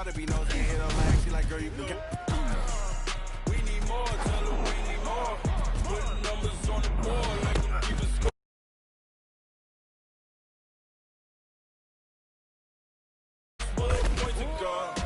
to be nosy and hit her line. She like, girl, you can get. We need more, tell them we need more. Putting numbers on the board like them keeping score. Points of God.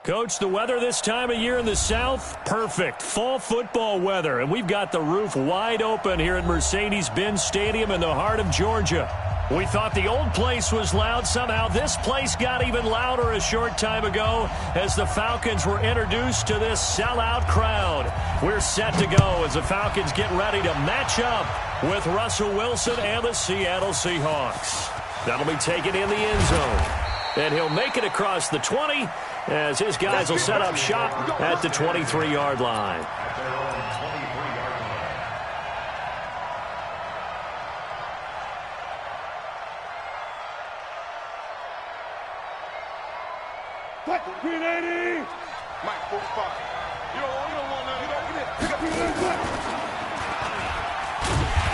Coach, the weather this time of year in the South, perfect. Fall football weather, and we've got the roof wide open here at Mercedes-Benz Stadium in the heart of Georgia. We thought the old place was loud. Somehow this place got even louder a short time ago as the Falcons were introduced to this sellout crowd. We're set to go as the Falcons get ready to match up with Russell Wilson and the Seattle Seahawks. That'll be taken in the end zone. And he'll make it across the 20 as his guys will set up shop at the 23-yard line. Mike, 45. You don't want none.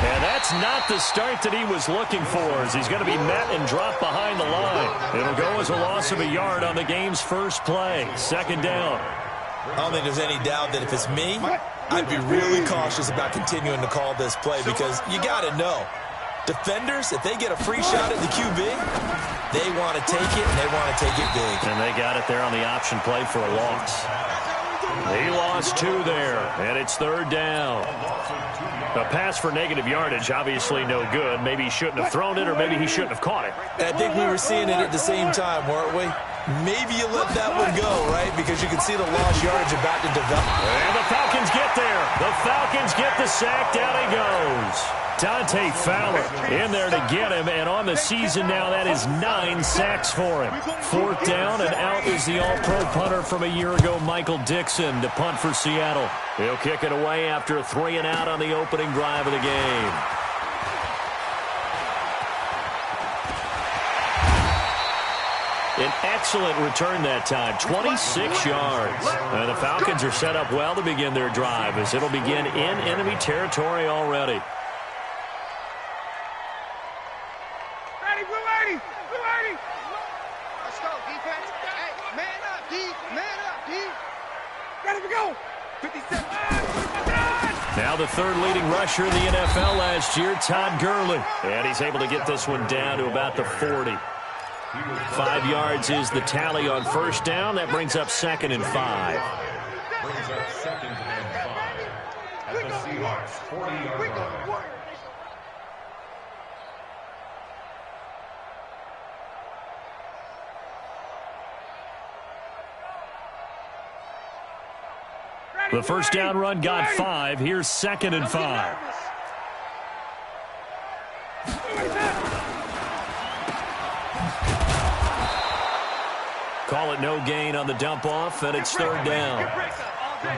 And that's not the start that he was looking for, as he's going to be met and dropped behind the line. It'll go as a loss of a yard on the game's first play. Second down. I don't think there's any doubt that if it's me, I'd be really cautious about continuing to call this play because you got to know. Defenders, if they get a free shot at the QB, they want to take it, and they want to take it big. And they got it there on the option play for a loss. He lost 2 there, and it's third down. A pass for negative yardage, obviously no good. Maybe he shouldn't have thrown it, or maybe he shouldn't have caught it. I think we were seeing it at the same time, weren't we? Maybe you let that one go, right? Because you can see the lost yardage about to develop. And the Falcons get there. The Falcons get the sack. Down he goes. Dante Fowler in there to get him, and on the season now, that is 9 sacks for him. Fourth down, and out is the all-pro punter from a year ago, Michael Dixon, to punt for Seattle. He'll kick it away after a 3-and-out on the opening drive of the game. An excellent return that time, 26 yards. And the Falcons are set up well to begin their drive, as it'll begin in enemy territory already. Now the third leading rusher in the NFL last year, Todd Gurley. And he's able to get this one down to about the 40. 5 yards is the tally on first down. That brings up 2nd and 5. Brings up 2nd and 5 at the Seahawks 40-yard line. The first down run got 5. Here's 2nd and 5. Call it no gain on the dump-off, and it's third down.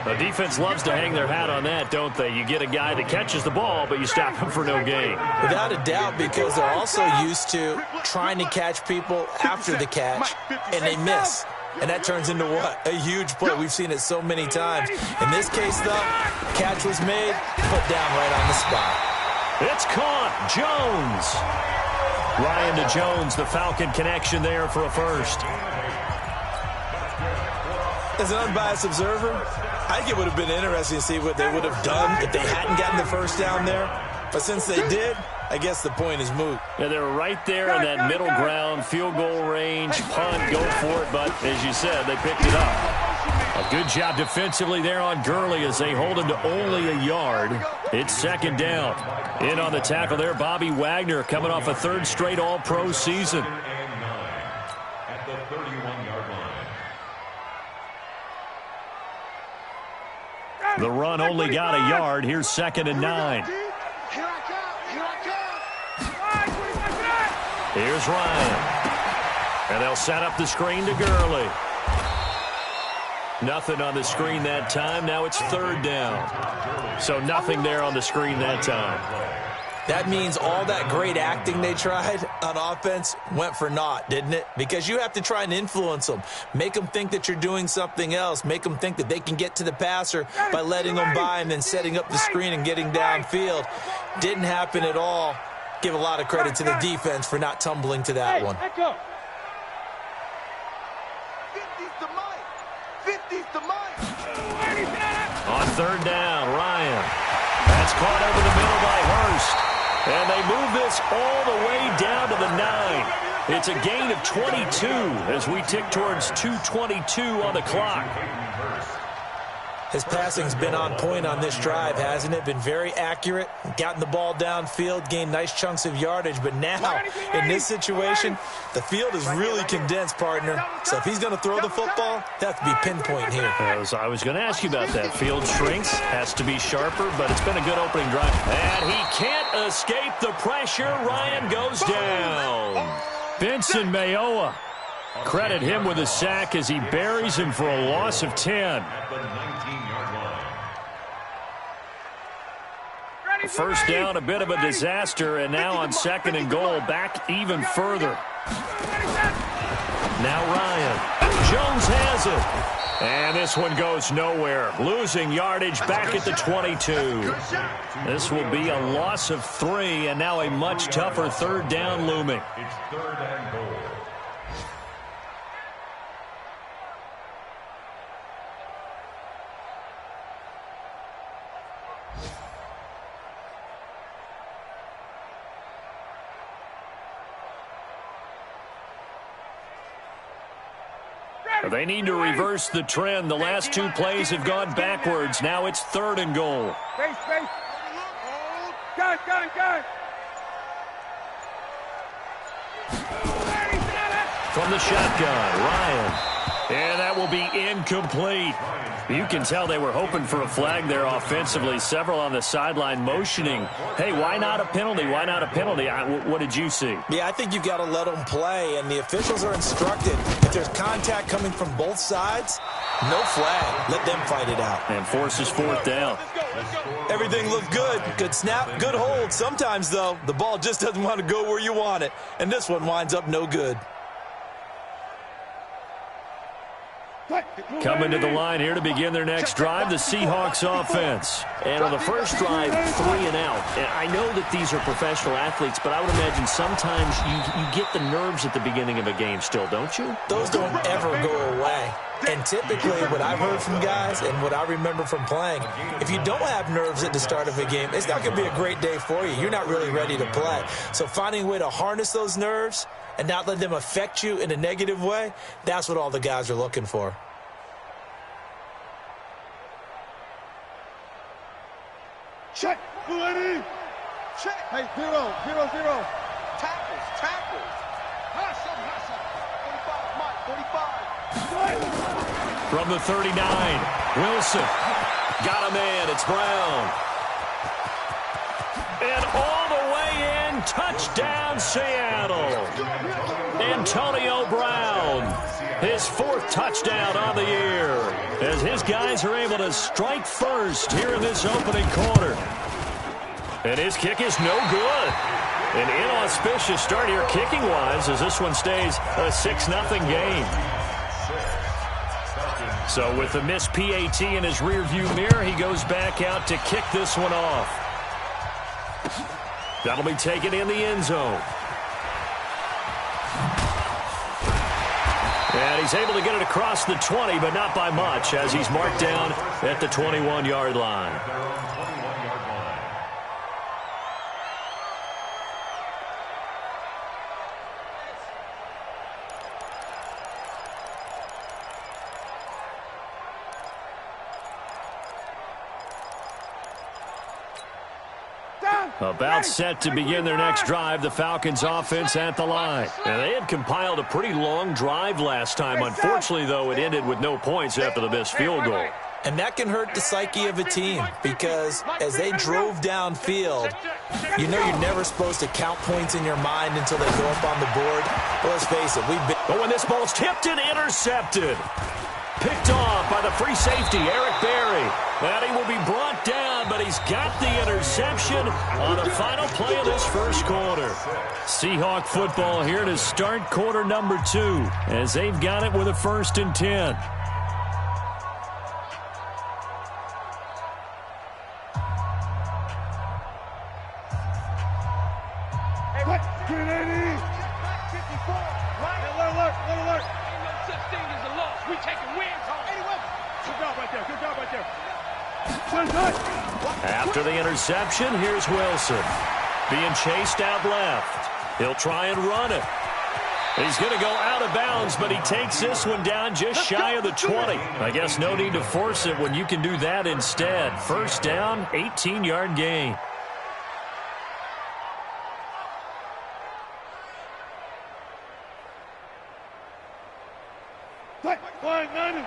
The defense loves to hang their hat on that, don't they? You get a guy that catches the ball, but you stop him for no gain. Without a doubt, because they're also used to trying to catch people after the catch, and they miss. And that turns into what? A huge play. We've seen it so many times. In this case, though, catch was made, put down right on the spot. It's caught. Jones. Ryan to Jones, the Falcon connection there for a first. As an unbiased observer, I think it would have been interesting to see what they would have done if they hadn't gotten the first down there. But since they did, I guess the point is moot. Yeah, they were right there in that middle ground, field goal range, punt, go for it. But as you said, they picked it up. A good job defensively there on Gurley as they hold him to only a yard. It's second down. In on the tackle there, Bobby Wagner coming off a third straight All-Pro season. At the 31-yard line. The run only got a yard. Here's second and 9. Here's Ryan. And they'll set up the screen to Gurley. Nothing on the screen that time. Now it's third down. So nothing there on the screen that time. That means all that great acting they tried on offense went for naught, didn't it? Because you have to try and influence them. Make them think that you're doing something else. Make them think that they can get to the passer by letting them by and then setting up the screen and getting downfield. Didn't happen at all. Give a lot of credit to the defense for not tumbling to that one. On third down, Ryan. That's caught over the middle by Hurst. And they move this all the way down to the 9. It's a gain of 22 as we tick towards 2:22 on the clock. His passing's been on point on this drive, hasn't it? Been very accurate, gotten the ball downfield, gained nice chunks of yardage. But now, in this situation, the field is really condensed, partner. So if he's going to throw the football, they have to be pinpoint here. I was going to ask you about that. Field shrinks, has to be sharper, but it's been a good opening drive. And he can't escape the pressure. Ryan goes down. Benson Mayowa. Credit him with a sack as he buries him for a loss of 10. At the 19-yard line. First down, a bit of a disaster, and now on second and goal, back even further. Now Ryan. Jones has it. And this one goes nowhere. Losing yardage back at the 22. This will be a loss of 3, and now a much tougher third down looming. It's third and goal. They need to reverse the trend. The last 2 plays have gone backwards. Now it's third and goal. Space. Got it. From the shotgun, Ryan. And that will be incomplete. You can tell they were hoping for a flag there offensively. Several on the sideline motioning. Hey, why not a penalty? Why not a penalty? What did you see? Yeah, I think you've got to let them play, and the officials are instructed. If there's contact coming from both sides, no flag. Let them fight it out. And forces fourth down. Everything looked good. Good snap, good hold. Sometimes, though, the ball just doesn't want to go where you want it, and this one winds up no good. Coming to the line here to begin their next drive, the Seahawks offense. And on the first drive, 3 and out. And I know that these are professional athletes, but I would imagine sometimes you get the nerves at the beginning of a game still, don't you? Those don't ever go away. And typically what I've heard from guys and what I remember from playing, if you don't have nerves at the start of a game, it's not going to be a great day for you. You're not really ready to play. So finding a way to harness those nerves and not let them affect you in a negative way, that's what all the guys are looking for. Check. Check. Hey, 0. Tackles. From the 39, Wilson. Got a man. It's Brown. And all the way in, touchdown Seattle. Antonio Brown. His 4th touchdown on the year, as his guys are able to strike first here in this opening quarter. And his kick is no good. An inauspicious start here kicking-wise, as this one stays a 6-0 game. So with the missed PAT in his rearview mirror, he goes back out to kick this one off. That'll be taken in the end zone. And he's able to get it across the 20, but not by much, as he's marked down at the 21-yard line. About set to begin their next drive, the Falcons offense at the line. And they had compiled a pretty long drive last time. Unfortunately, though, it ended with no points after the missed field goal. And that can hurt the psyche of a team, because as they drove downfield, you know you're never supposed to count points in your mind until they go up on the board. But let's face it, we've been... But when this ball's tipped and intercepted, picked off by the free safety, Eric Berry. And he will be brought down, but he's got the interception on the final play of this first quarter. Seahawk football here to start quarter number 2, as they've got it with a 1st and 10. Hey, what? 380. 54. Alert. Ain't no such thing as a loss. We taking wins home. 81. Good job right there. Good job right there. After the interception, here's Wilson. Being chased out left. He'll try and run it. He's going to go out of bounds, but he takes this one down just shy of the 20. I guess no need to force it when you can do that instead. 1st down, 18-yard gain. Line 90.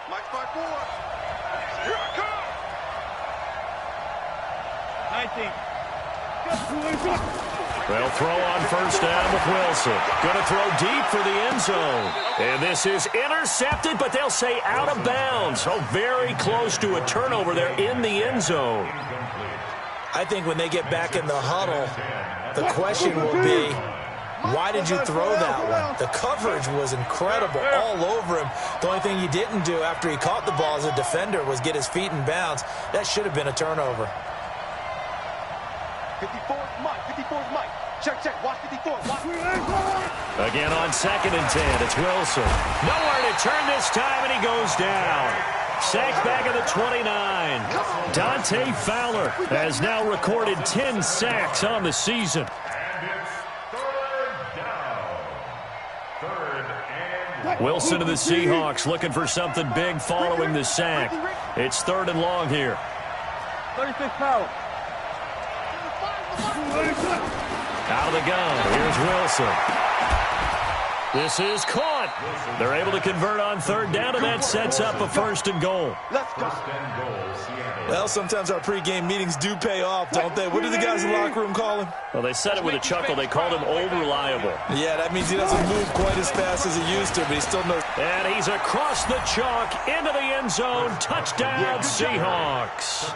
Mike 5-4. Here I come. 19. They'll throw on 1st down with Wilson. Going to throw deep for the end zone. And this is intercepted, but they'll say out of bounds. So very close to a turnover there in the end zone. I think when they get back in the huddle, the question will be, why did you throw that one? The coverage was incredible all over him. The only thing he didn't do after he caught the ball as a defender was get his feet in bounds. That should have been a turnover. 54 Mike. 54 Mike. Check. Watch 54. Watch. Again on 2nd and 10. It's Wilson. Nowhere to turn this time, and he goes down. Sacked back at the 29. Dante Fowler has now recorded 10 sacks on the season. Wilson to the Seahawks, looking for something big following the sack. It's 3rd and long here. 36 Fowler. Out of the gun, here's Wilson. This is caught. They're able to convert on 3rd down, and that sets up a 1st and goal. Let's go. Well, sometimes our pregame meetings do pay off, don't they? What do the guys in the locker room call him? Well, they said it with a chuckle. They called him Old Reliable. Yeah, that means he doesn't move quite as fast as he used to, but he still knows. And he's across the chalk into the end zone. Touchdown, Seahawks.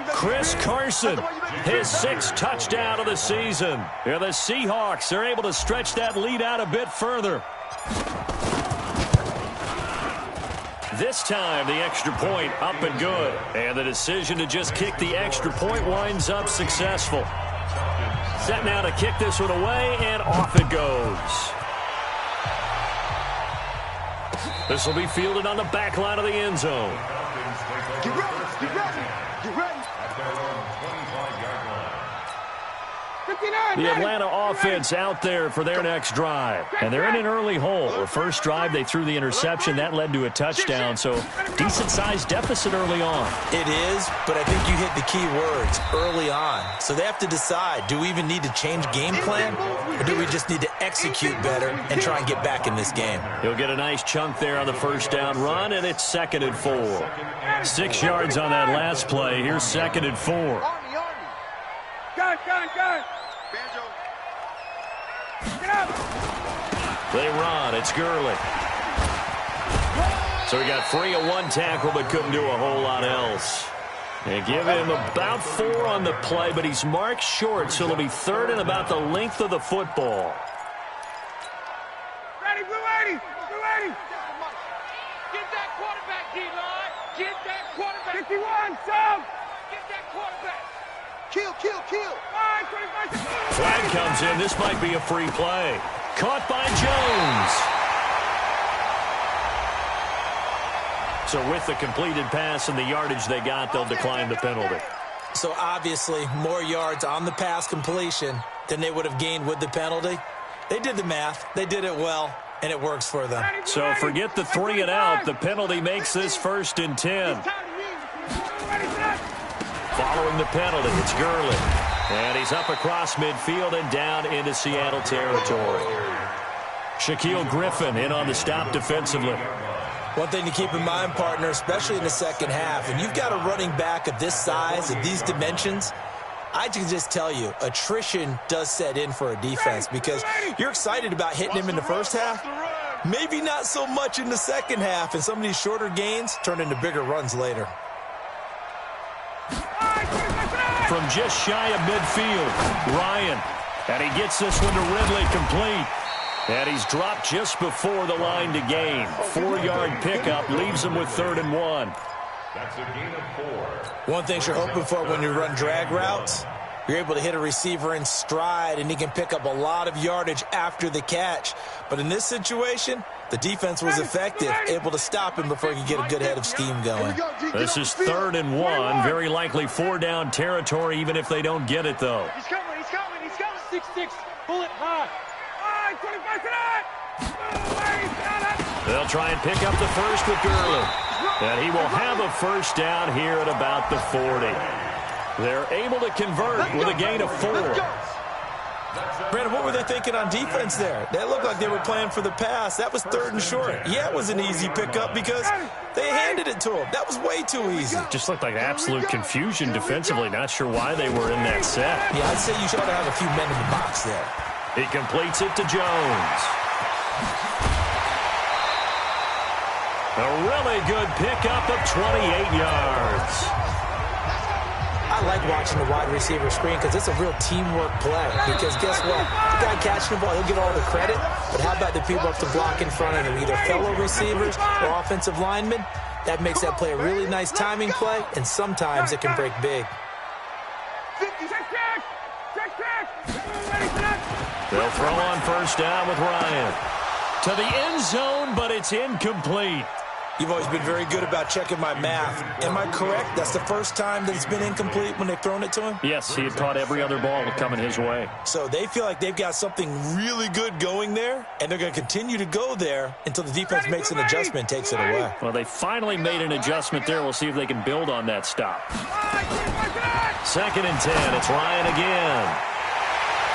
Chris Carson, his 6th touchdown of the season. Yeah, the Seahawks are able to stretch that lead out a bit further. This time, the extra point up and good. And the decision to just kick the extra point winds up successful. Set now to kick this one away, and off it goes. This will be fielded on the back line of the end zone. Get ready. Get ready. Get ready. The Atlanta offense out there for their next drive. And they're in an early hole. The first drive, they threw the interception. That led to a touchdown, so decent-sized deficit early on. It is, but I think you hit the key words, early on. So they have to decide, do we even need to change game plan, or do we just need to execute better and try and get back in this game? He'll get a nice chunk there on the 1st down run, and it's 2nd and 4. 6 yards on that last play. Here's 2nd and 4. Gun. Banjo. Get up. They run. It's Gurley. So he got free of one tackle but couldn't do a whole lot else. They give him about 4 on the play, but he's marked short, so it'll be 3rd and about the length of the football. Ready, blue 80! Blue 80! Get that quarterback, D-line! Get that quarterback! 51, Sam! Get that quarterback! Kill! Flag comes in. This might be a free play. Caught by Jones. So with the completed pass and the yardage they got, they'll decline the penalty. So obviously more yards on the pass completion than they would have gained with the penalty. They did the math. They did it well, and it works for them. So forget the 3 and out. The penalty makes this 1st and 10. Following the penalty, it's Gurley. And he's up across midfield and down into Seattle territory. Shaquille Griffin in on the stop defensively. One thing to keep in mind, partner, especially in the second half, and you've got a running back of this size, of these dimensions, I can just tell you, attrition does set in for a defense because you're excited about hitting him in the first half. Maybe not so much in the second half, and some of these shorter gains turn into bigger runs later. From just shy of midfield, Ryan. And he gets this one to Ridley complete. And he's dropped just before the line to gain. 4-yard pickup leaves him with 3rd and 1. That's a gain of 4. One thing you're hoping for when you run drag routes, you're able to hit a receiver in stride, and he can pick up a lot of yardage after the catch. But in this situation, the defense was effective, able to stop him before he could get a good head of steam going. This is 3rd and 1. Very likely 4-down territory, even if they don't get it, though. He's coming. 6-6, bullet high. 25 tonight. They'll try and pick up the first with Gurley. And he will have a 1st down here at about the 40. They're able to convert with a gain of 4. Brandon, what were they thinking on defense there? That looked like they were playing for the pass. That was 3rd and short. Yeah, it was an easy pickup because they handed it to him. That was way too easy. Just looked like absolute confusion defensively. Not sure why they were in that set. Yeah, I'd say you should have a few men in the box there. He completes it to Jones. A really good pickup of 28 yards. I like watching the wide receiver screen because it's a real teamwork play. Because guess what? The guy catching the ball, he'll get all the credit. But how about the people up to block in front of him, either fellow receivers or offensive linemen? That makes that play a really nice timing play, and sometimes it can break big. They'll throw on 1st down with Ryan. To the end zone, but it's incomplete. You've always been very good about checking my math. Am I correct? That's the first time that it's been incomplete when they've thrown it to him? Yes, he had caught every other ball coming his way. So they feel like they've got something really good going there, and they're going to continue to go there until the defense makes an adjustment and takes it away. Well, they finally made an adjustment there. We'll see if they can build on that stop. 2nd and 10. It's Ryan again.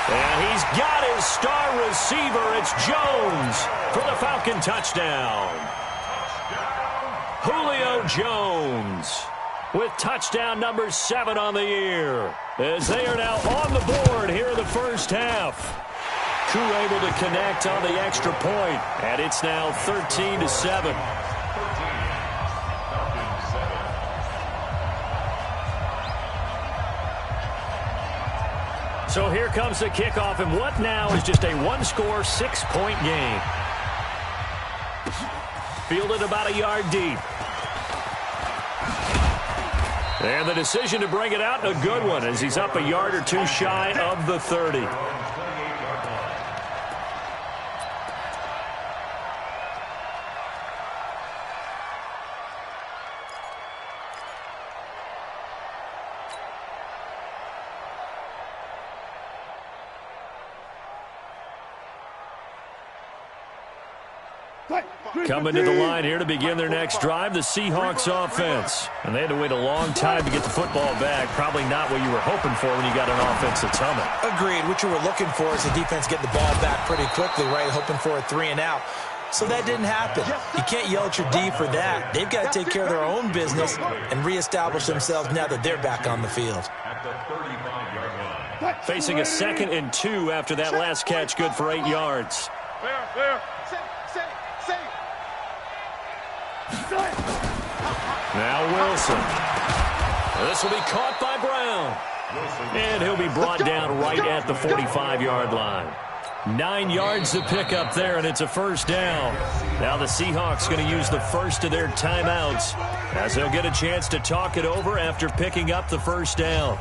And he's got his star receiver. It's Jones for the Falcon touchdown. Julio Jones with touchdown number 7 on the year, as they are now on the board here in the first half. Koo able to connect on the extra point, and it's now 13-7. So here comes the kickoff, and what now is just a one-score, 6-point game. Fielded about a yard deep. And the decision to bring it out, a good one, as he's up a yard or 2 shy of the 30. Coming to the line here to begin their next drive, the Seahawks offense. And they had to wait a long time to get the football back. Probably not what you were hoping for when you got an offense that's humming. Agreed. What you were looking for is the defense getting the ball back pretty quickly, right? Hoping for a 3 and out. So that didn't happen. You can't yell at your D for that. They've got to take care of their own business and reestablish themselves now that they're back on the field. Facing a 2nd and 2 after that last catch, good for 8 yards. Clear. Now Wilson. This will be caught by Brown. And he'll be brought down right at the 45-yard line. 9 yards to pick up there, and it's a first down. Now the Seahawks going to use the first of their timeouts as they'll get a chance to talk it over after picking up the first down.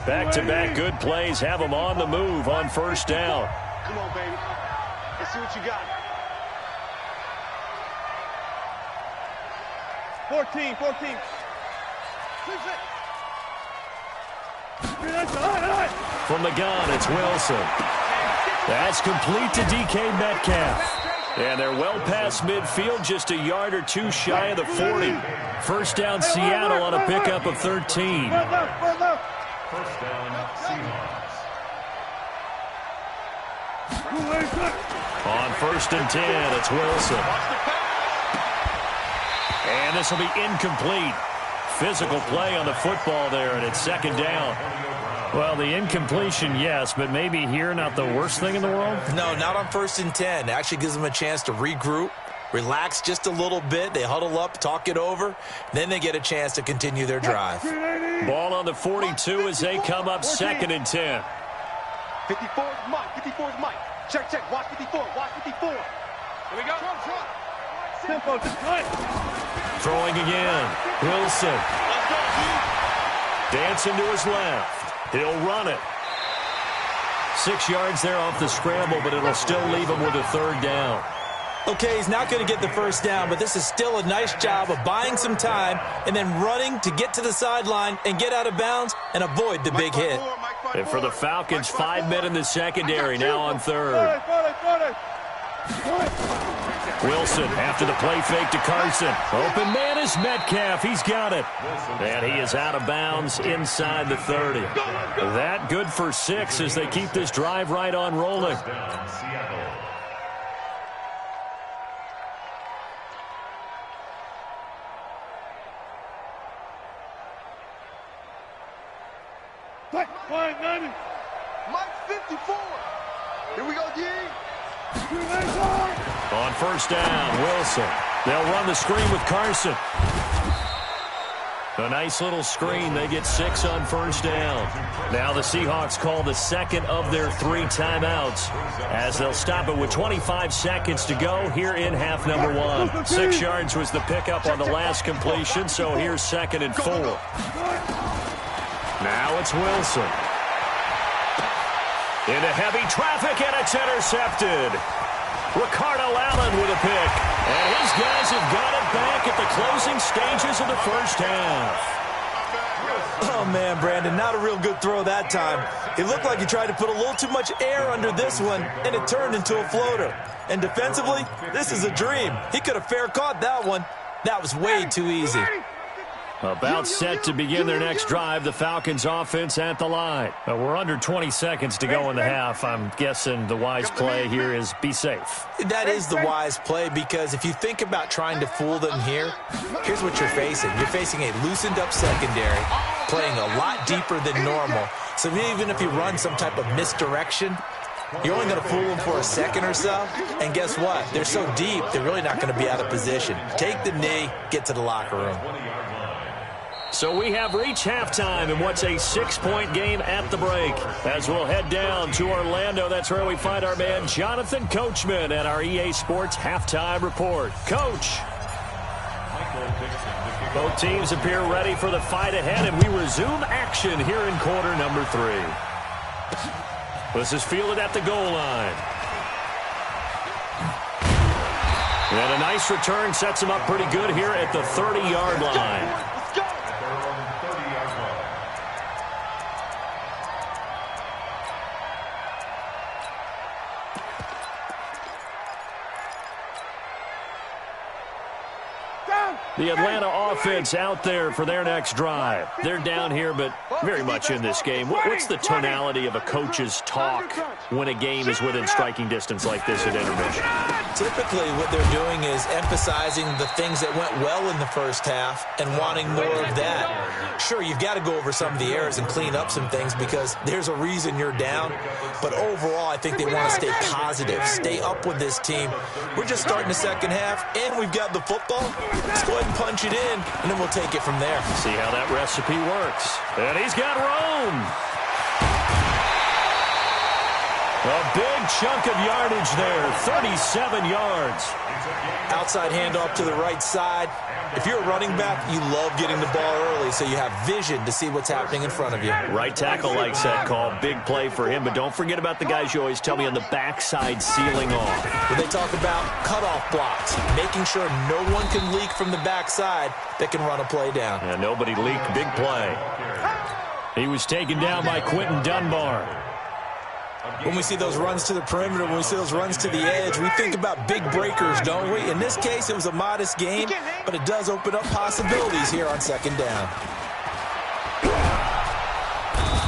Back-to-back good plays have them on the move on first down. Come on, baby. Let's see what you got. 14. From the gun, it's Wilson. That's complete to DK Metcalf. And they're well past midfield, just a yard or two shy of the 40. First down, Seattle on a pickup of 13. First down, Seahawks. On 1st and 10, it's Wilson. And this will be incomplete. Physical play on the football there, and it's 2nd down. Well, the incompletion, yes, but maybe here not the worst thing in the world? No, not on 1st and 10. It actually gives them a chance to regroup, relax just a little bit. They huddle up, talk it over. Then they get a chance to continue their drive. Ball on the 42 as they come up 2nd and 10. 54 is Mike. 54 is Mike. Check. Watch 54. Watch 54. Here we go. Tempo, just right. Throwing again. Wilson. Let's go, Dancing to his left. He'll run it. 6 yards there off the scramble, but it'll still leave him with a 3rd down. Okay, he's not going to get the first down, but this is still a nice job of buying some time and then running to get to the sideline and get out of bounds and avoid the big hit. And for the Falcons, 5 men in the secondary, now on 3rd. Wilson after the play fake to Carson. Open man is Metcalf. He's got it. And he is out of bounds inside the 30. That good for 6 as they keep this drive right on rolling. First down, Seattle. Mike 54. Here we go, D. On 1st down, Wilson. They'll run the screen with Carson. A nice little screen. They get 6 on 1st down. Now the Seahawks call the 2nd of their 3 timeouts as they'll stop it with 25 seconds to go here in half number 1. 6 yards was the pickup on the last completion, so here's 2nd and 4. Now it's Wilson. Into heavy traffic, and it's intercepted. Ricardo Allen with a pick. And his guys have got it back at the closing stages of the first half. Oh, man, Brandon, not a real good throw that time. It looked like he tried to put a little too much air under this one, and it turned into a floater. And defensively, this is a dream. He could have fair caught that one. That was way too easy. About set to begin their next drive, the Falcons offense at the line. We're under 20 seconds to go in the half. I'm guessing the wise play here is be safe. That is the wise play because if you think about trying to fool them here, here's what you're facing. You're facing a loosened up secondary, playing a lot deeper than normal. So even if you run some type of misdirection, you're only going to fool them for a second or so. And guess what? They're so deep, they're really not going to be out of position. Take the knee, get to the locker room. So we have reached halftime in what's a 6-point game at the break. As we'll head down to Orlando, that's where we find our man Jonathan Coachman at our EA Sports Halftime Report. Coach. Both teams appear ready for the fight ahead, and we resume action here in quarter number 3. This is fielded at the goal line. And a nice return sets him up pretty good here at the 30-yard line. The Atlanta offense out there for their next drive. They're down here, but very much in this game. What's the tonality of a coach's talk when a game is within striking distance like this at intermission? Typically, what they're doing is emphasizing the things that went well in the first half and wanting more of that. Sure, you've got to go over some of the errors and clean up some things because there's a reason you're down. But overall, I think they want to stay positive, stay up with this team. We're just starting the second half, and we've got the football. Let's go ahead and punch it in, and then we'll take it from there. See how that recipe works. And he's got room. A big chunk of yardage there, 37 yards. Outside handoff to the right side. If you're a running back, you love getting the ball early so you have vision to see what's happening in front of you. Right tackle likes that call. Big play for him, but don't forget about the guys you always tell me on the backside sealing off. When they talk about cutoff blocks, making sure no one can leak from the backside that can run a play down. Yeah, nobody leaked. Big play. He was taken down by Quentin Dunbar. When we see those runs to the perimeter, when we see those runs to the edge, we think about big breakers, don't we? In this case, it was a modest game, but it does open up possibilities here on second down.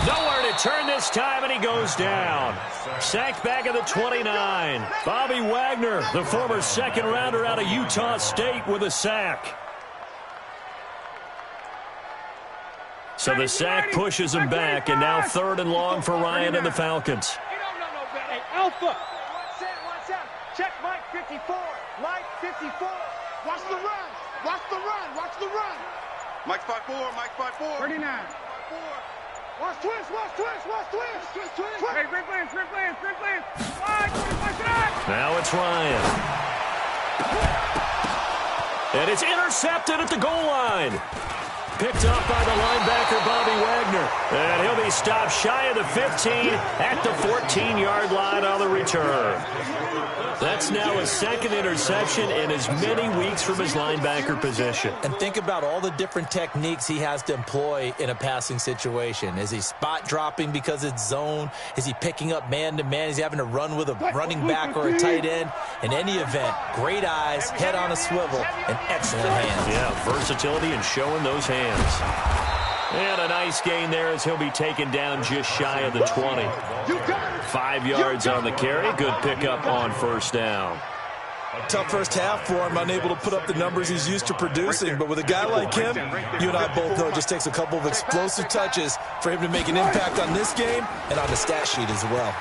Nowhere to turn this time, and he goes down. Sacked back at the 29. Bobby Wagner, the former second-rounder out of Utah State, with a sack. So the sack pushes him back, and now 3rd and long for Ryan and the Falcons. Hey, Alpha. Watch out. Check Mike 54. Mike 54. Watch the run. Watch the run. Watch the run. Mike 5-4. Mike 5-4. 39. 5-4. Watch twist. Watch twist. Watch twist. Twist. Hey, sprint plans. Now it's Ryan. And it's intercepted at the goal line. Picked up by the linebacker, Bobby Wagner. And he'll be stopped shy of the 15 at the 14-yard line on the return. That's now his second interception in as many weeks from his linebacker position. And think about all the different techniques he has to employ in a passing situation. Is he spot dropping because it's zone? Is he picking up man-to-man? Is he having to run with a running back or a tight end? In any event, great eyes, head on a swivel, and excellent hands. Yeah, versatility and showing those hands. And a nice gain there as he'll be taken down just shy of the 20. 5 yards on the carry. Good pickup on first down. Tough first half for him, unable to put up the numbers he's used to producing. But with a guy like him, you and I both know it just takes a couple of explosive touches for him to make an impact on this game and on the stat sheet as well.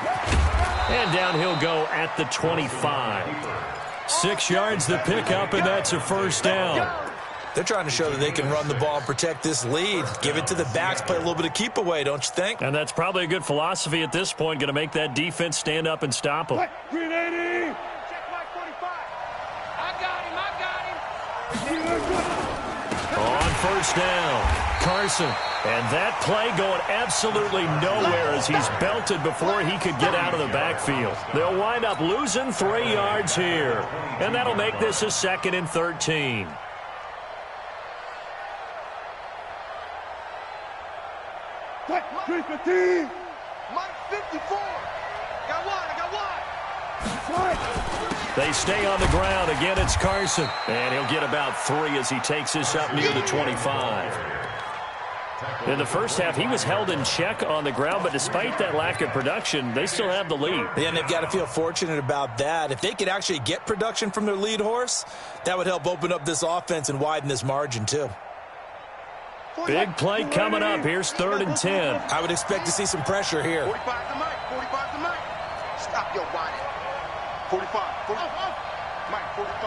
And down he'll go at the 25. 6 yards the pickup, and that's a first down. They're trying to show that they can run the ball and protect this lead. Give it to the backs, play a little bit of keep away, don't you think? And that's probably a good philosophy at this point, going to make that defense stand up and stop them. Green 80. Check Mike 45. I got him. On first down, Carson. And that play going absolutely nowhere as he's belted before he could get out of the backfield. They'll wind up losing 3 yards here. And that'll make this a 2nd and 13. What? 315. Mike 54. Got one. I got one. They stay on the ground. Again, it's Carson. And he'll get about 3 as he takes this up near the 25. In the first half, he was held in check on the ground, but despite that lack of production, they still have the lead. Yeah, and they've got to feel fortunate about that. If they could actually get production from their lead horse, that would help open up this offense and widen this margin, too. Big play coming up. Here's 3rd and 10. I would expect to see some pressure here. 45 to Mike. 45 to Mike. Stop your whining. 45. Mike, 45.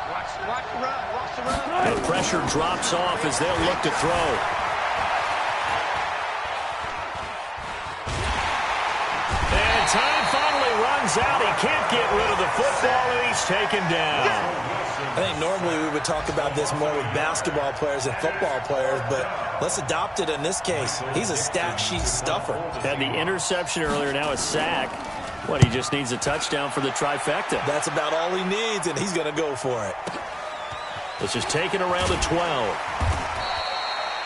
Watch the run. Watch the run. The pressure drops off as they'll look to throw. And time finally runs out. He can't get rid of the football, and he's taken down. I think normally we would talk about this more with basketball players and football players, but let's adopt it in this case. He's a stat sheet stuffer. Had the interception earlier, now a sack. What, he just needs a touchdown for the trifecta. That's about all he needs, and he's going to go for it. This is taken around the 12.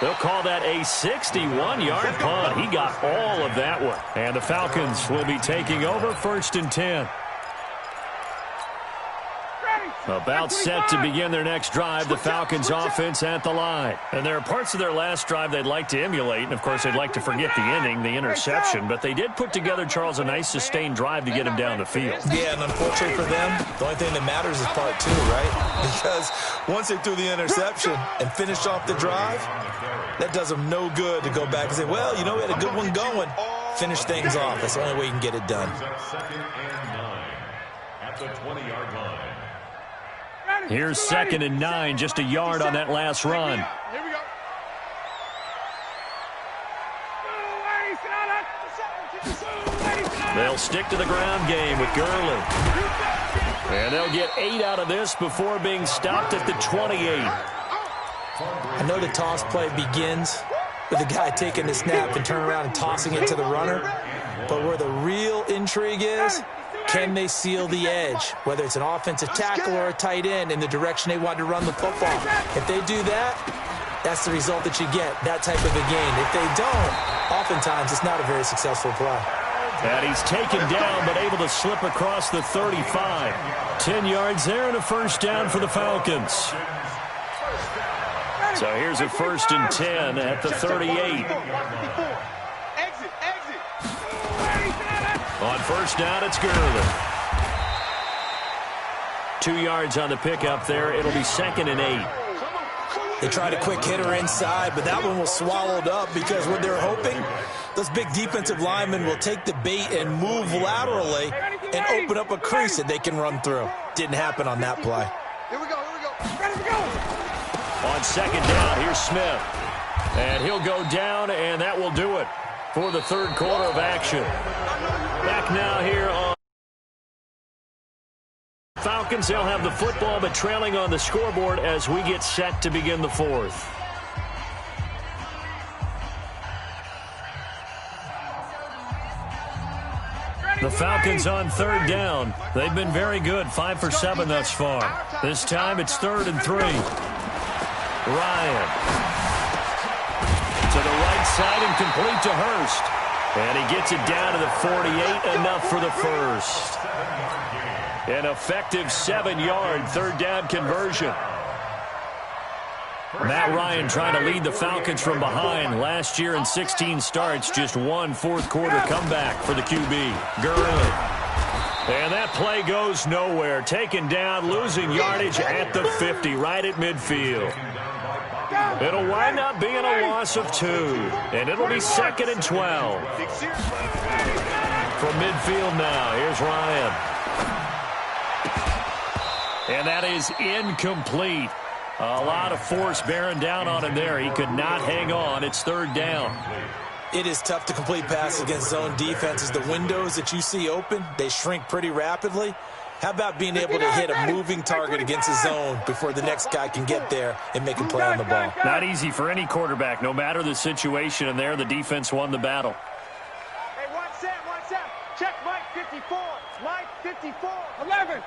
They'll call that a 61-yard punt. He got all of that one. And the Falcons will be taking over 1st and 10. Ready, About set to begin their next drive, the Falcons offense at the line. And there are parts of their last drive they'd like to emulate, and of course they'd like to forget the ending, the interception, but they did put together, Charles, a nice sustained drive to get him down the field. Yeah, and unfortunately for them, the only thing that matters is part two, right? Because once they threw the interception and finished off the drive, that does them no good to go back and say, well, you know, we had a good one going. Finish things off. That's the only way you can get it done. 2nd and 9 at the 20-yard line. Here's 2nd and 9, just a yard on that last run. Here we go. They'll stick to the ground game with Gurley. And they'll get 8 out of this before being stopped at the 28. I know the toss play begins with the guy taking the snap and turning around and tossing it to the runner. But where the real intrigue is, can they seal the edge, whether it's an offensive tackle or a tight end, in the direction they want to run the football? If they do that, that's the result that you get, that type of a gain. If they don't, oftentimes it's not a very successful play. And he's taken down but able to slip across the 35. 10 yards there and a first down for the Falcons. So here's a 1st and 10 at the 38. On first down, it's Gurley. 2 yards on the pickup there. It'll be 2nd and 8. They tried a quick hitter inside, but that one was swallowed up because what they're hoping, those big defensive linemen will take the bait and move laterally and open up a crease that they can run through. Didn't happen on that play. Here we go. Ready to go. On 2nd down, here's Smith. And he'll go down, and that will do it for the 3rd quarter of action. Back now here on Falcons. They'll have the football, but trailing on the scoreboard as we get set to begin the 4th. The Falcons on 3rd down. They've been very good, 5 for 7 thus far. This time it's 3rd and 3. Ryan to the right side and complete to Hurst. And he gets it down to the 48, enough for the first. An effective 7-yard 3rd down conversion. Matt Ryan trying to lead the Falcons from behind. Last year in 16 starts, just 1 fourth-quarter comeback for the QB. Gurley. And that play goes nowhere. Taken down, losing yardage at the 50, right at midfield. It'll wind up being a loss of 2, and it'll be 2nd and 12. From midfield now, here's Ryan. And that is incomplete. A lot of force bearing down on him there. He could not hang on. It's 3rd down. It is tough to complete passes against zone defenses. The windows that you see open, they shrink pretty rapidly. How about being able to hit a moving target against a zone before the next guy can get there and make a play on the ball? Not easy for any quarterback, no matter the situation, and there the defense won the battle. Hey, watch that. Check Mike 54. Mike 54. 11.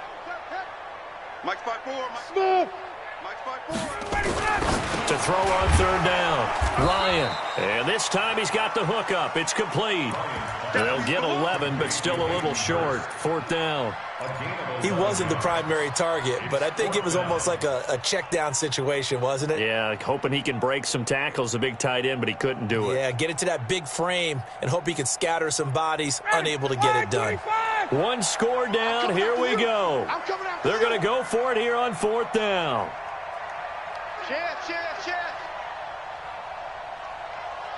Mike's 5-4. Move. Mike's 5-4. To throw on 3rd down, Ryan. And this time he's got the hook up. It's complete. They'll get 11, but still a little short. 4th down. He wasn't the primary target, but I think it was almost like a check down situation, wasn't it? Yeah, hoping he can break some tackles, a big tight end, but he couldn't do it. Yeah, get it to that big frame and hope he can scatter some bodies, unable to get it done. 1 score down, here we go. They're going to go for it here on 4th down. Chance.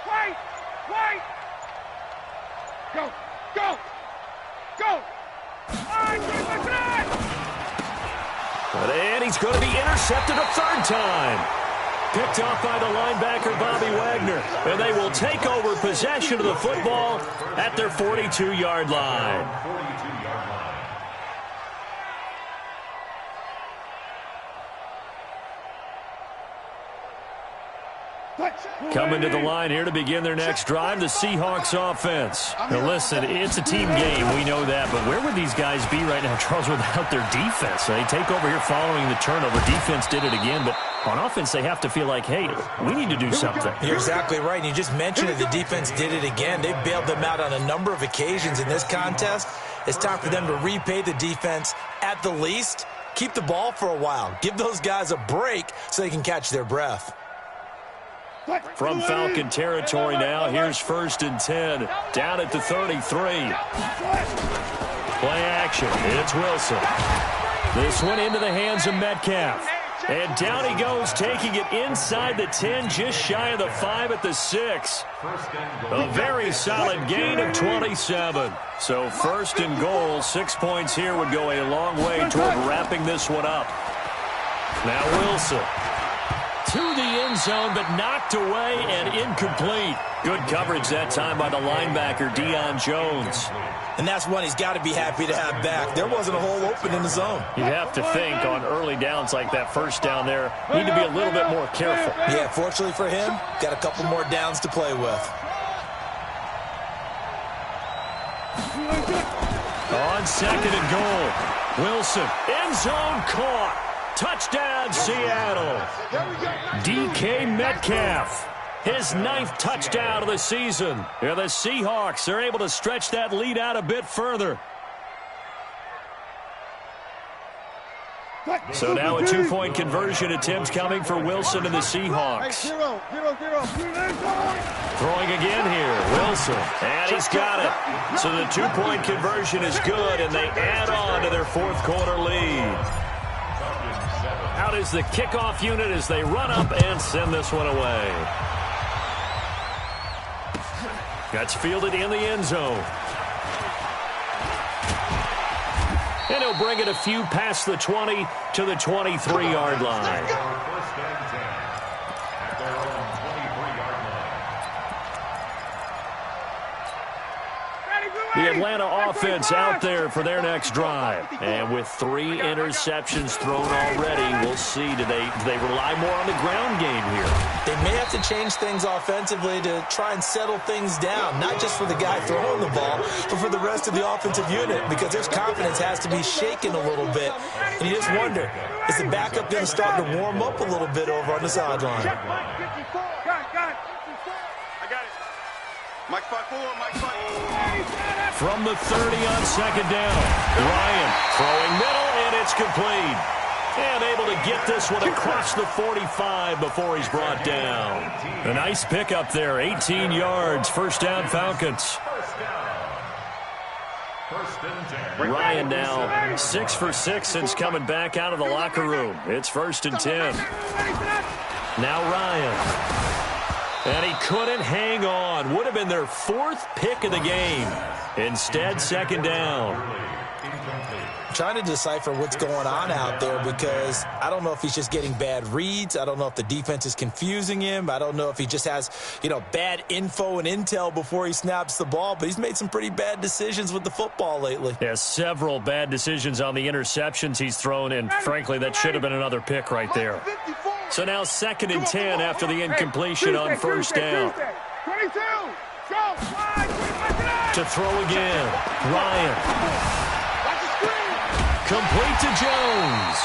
Wait. Go. And he's going to be intercepted a 3rd time. Picked off by the linebacker, Bobby Wagner. And they will take over possession of the football at their 42-yard line. Coming to the line here to begin their next drive, the Seahawks offense. Now listen, it's a team game, we know that, but where would these guys be right now, Charles, without their defense? They take over here following the turnover. Defense did it again, but on offense they have to feel like, hey, we need to do something. You're exactly right, and you just mentioned it. The defense did it again. They bailed them out on a number of occasions in this contest. It's time for them to repay the defense at the least. keep the ball for a while. Give those guys a break so they can catch their breath. From Falcon territory now, here's 1st and 10, down at the 33. Play action, it's Wilson. This one into the hands of Metcalf. And down he goes, taking it inside the 10, just shy of the 5 at the 6. A very solid gain of 27. So 1st and goal, 6 points here would go a long way toward wrapping this one up. Now Wilson. To the end zone, but knocked away and incomplete. Good coverage that time by the linebacker, Deion Jones. And that's one he's got to be happy to have back. There wasn't a hole open in the zone. You have to think on early downs like that first down there, need to be a little bit more careful. Yeah, fortunately for him, got a couple more downs to play with. On 2nd and goal, Wilson, end zone caught. Touchdown, Seattle. DK Metcalf, his 9th touchdown of the season. And the Seahawks are able to stretch that lead out a bit further. So now a 2-point conversion attempt coming for Wilson and the Seahawks. Throwing again here, Wilson. And he's got it. So the 2-point conversion is good, and they add on to their 4th quarter lead. Out is the kickoff unit as they run up and send this one away. That's fielded in the end zone. And he'll bring it a few past the 20 to the 23-yard line. First and 10 at their own 23-yard line. The Atlanta offense out there for their next drive. And with 3 interceptions thrown already, we'll see. Do they rely more on the ground game here? They may have to change things offensively to try and settle things down, not just for the guy throwing the ball, but for the rest of the offensive unit, because their confidence has to be shaken a little bit. And you just wonder, is the backup going to start to warm up a little bit over on the sideline? I got it. Mike 5-4, Mike 5. From the 30 on 2nd down, Ryan throwing middle, and it's complete. And able to get this one across the 45 before he's brought down. A nice pickup there, 18 yards, 1st down Falcons. Ryan now 6 for 6 since coming back out of the locker room. It's 1st and 10. Now Ryan. And he couldn't hang on. Would have been their 4th pick of the game. Instead, 2nd down. Trying to decipher what's going on out there, because I don't know if he's just getting bad reads. I don't know if the defense is confusing him. I don't know if he just has, bad info and intel before he snaps the ball, but he's made some pretty bad decisions with the football lately. Yeah, several bad decisions on the interceptions he's thrown, and frankly, that should have been another pick right there. So now 2nd and 10 after the incompletion on 1st down. 22, go, To throw again, Ryan. Complete to Jones.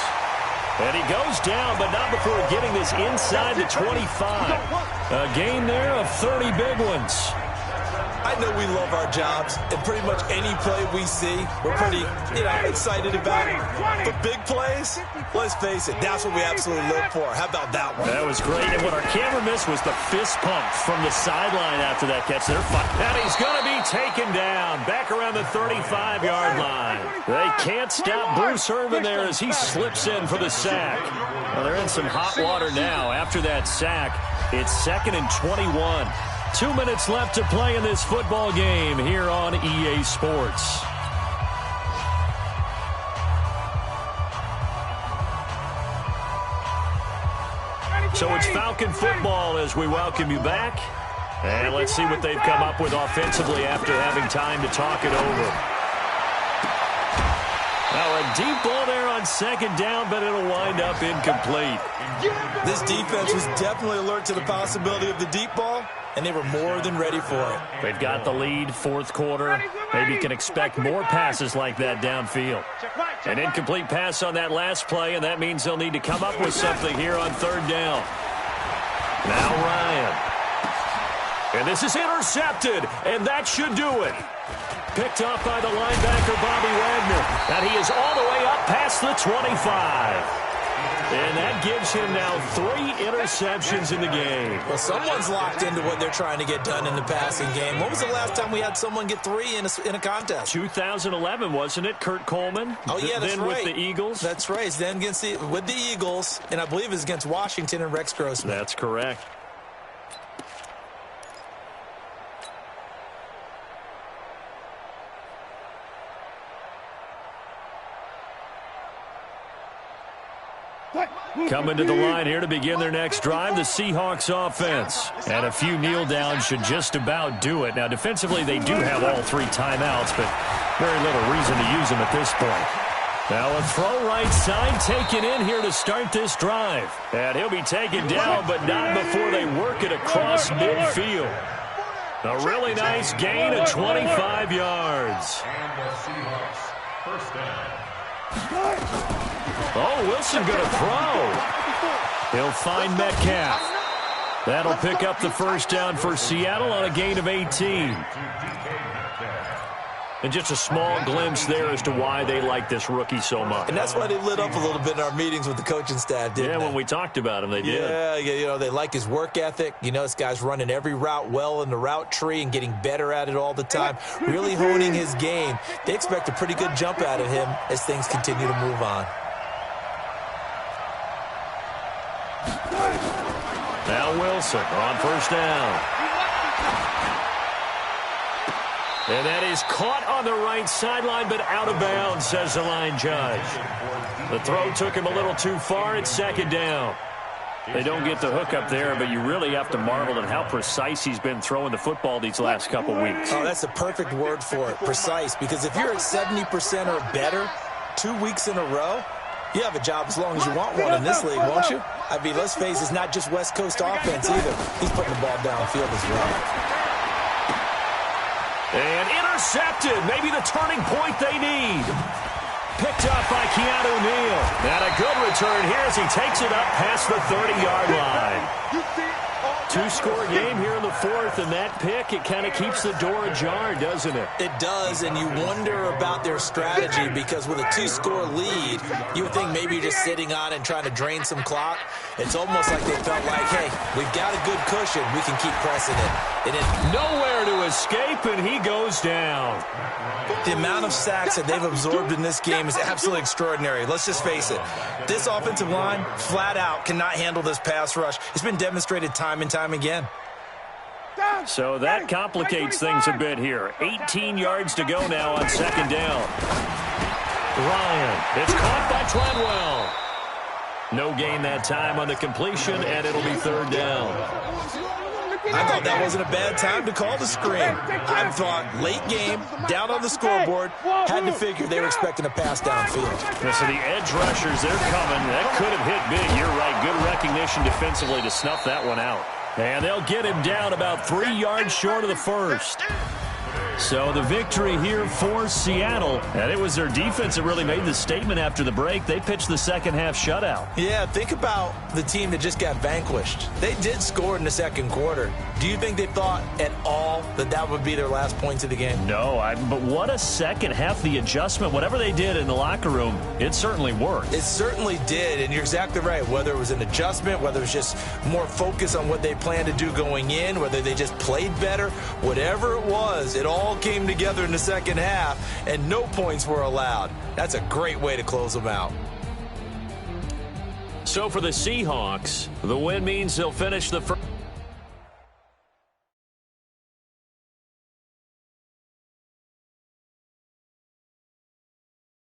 And he goes down, but not before getting this inside the 25. A gain there of 30 big ones. I know we love our jobs, and pretty much any play we see, we're pretty, excited about it. But big plays, let's face it, that's what we absolutely live for. How about that one? That was great, and what our camera missed was the fist pump from the sideline after that catch there. And he's going to be taken down, back around the 35-yard line. They can't stop Bruce Irvin there as he slips in for the sack. Well, they're in some hot water now. After that sack, it's 2nd and 21. 2 minutes left to play in this football game here on EA Sports. So it's Falcon football as we welcome you back. And let's see what they've come up with offensively after having time to talk it over. Now a deep ball there on 2nd down, but it'll wind up incomplete. This defense was definitely alert to the possibility of the deep ball, and they were more than ready for it. They've got the lead, 4th quarter. Maybe can expect more passes like that downfield. An incomplete pass on that last play, and that means they'll need to come up with something here on 3rd down. Now Ryan. And this is intercepted, and that should do it. picked off by the linebacker, Bobby Wagner. And he is all the way up past the 25. And that gives him now 3 interceptions in the game. Well, someone's locked into what they're trying to get done in the passing game. When was the last time we had someone get 3 in a contest? 2011, wasn't it, Kurt Coleman? Oh, yeah, that's then right. With the Eagles? That's right. Then with the Eagles, and I believe it's against Washington and Rex Grossman. That's correct. Coming to the line here to begin their next drive, the Seahawks offense. And a few kneel downs should just about do it. Now, defensively, they do have all 3 timeouts, but very little reason to use them at this point. Now a throw right side taken in here to start this drive. And he'll be taken down, but not before they work it across midfield. A really nice gain of 25 yards. And the Seahawks, first down. Oh, Wilson going to throw. He'll find Metcalf. That'll pick up the first down for Seattle on a gain of 18. And just a small glimpse there as to why they like this rookie so much. And that's why they lit up a little bit in our meetings with the coaching staff, didn't they? When we talked about him, they did. Yeah, you know, they like his work ethic. You know, this guy's running every route well in the route tree and getting better at it all the time, really honing his game. They expect a pretty good jump out of him as things continue to move on. Now Wilson on first down. And that is caught on the right sideline, but out of bounds, says the line judge. The throw took him a little too far. It's second down. They don't get the hook up there, but you really have to marvel at how precise he's been throwing the football these last couple weeks. Oh, that's the perfect word for it, precise, because if you're at 70% or better 2 weeks in a row, you have a job as long as you want one in this league, won't you? I mean, let's face it, it's not just West Coast offense either. He's putting the ball downfield as well. And intercepted. Maybe the turning point they need. Picked up by Keanu Neal. And a good return here as he takes it up past the 30-yard line. 2-score game here in the 4th, and that pick, it kind of keeps the door ajar, doesn't it? It does, and you wonder about their strategy because with a 2-score lead, you would think maybe you're just sitting on it and trying to drain some clock. It's almost like they felt like, hey, we've got a good cushion. We can keep pressing it. And nowhere to escape, and he goes down. The amount of sacks that they've absorbed in this game is absolutely extraordinary. Let's just face it. This offensive line, flat out, cannot handle this pass rush. It's been demonstrated time and time again. So that complicates things a bit here. 18 yards to go now on second down. Ryan, it's caught by Treadwell. No gain that time on the completion, and it'll be third down. I thought that wasn't a bad time to call the screen. I thought late game, down on the scoreboard, had to figure they were expecting a pass downfield. Yeah, so the edge rushers, they're coming. That could have hit big. You're right. Good recognition defensively to snuff that one out. And they'll get him down about 3 yards short of the first. So the victory here for Seattle. And it was their defense that really made the statement after the break. They pitched the second-half shutout. Yeah, think about the team that just got vanquished. They did score in the second quarter. Do you think they thought at all that that would be their last points of the game? No, but what a second half. The adjustment, whatever they did in the locker room, it certainly worked. It certainly did, and you're exactly right. Whether it was an adjustment, whether it was just more focus on what they planned to do going in, whether they just played better, whatever it was, it all came together in the second half, and no points were allowed. That's a great way to close them out. So for the Seahawks, the win means they'll finish the first.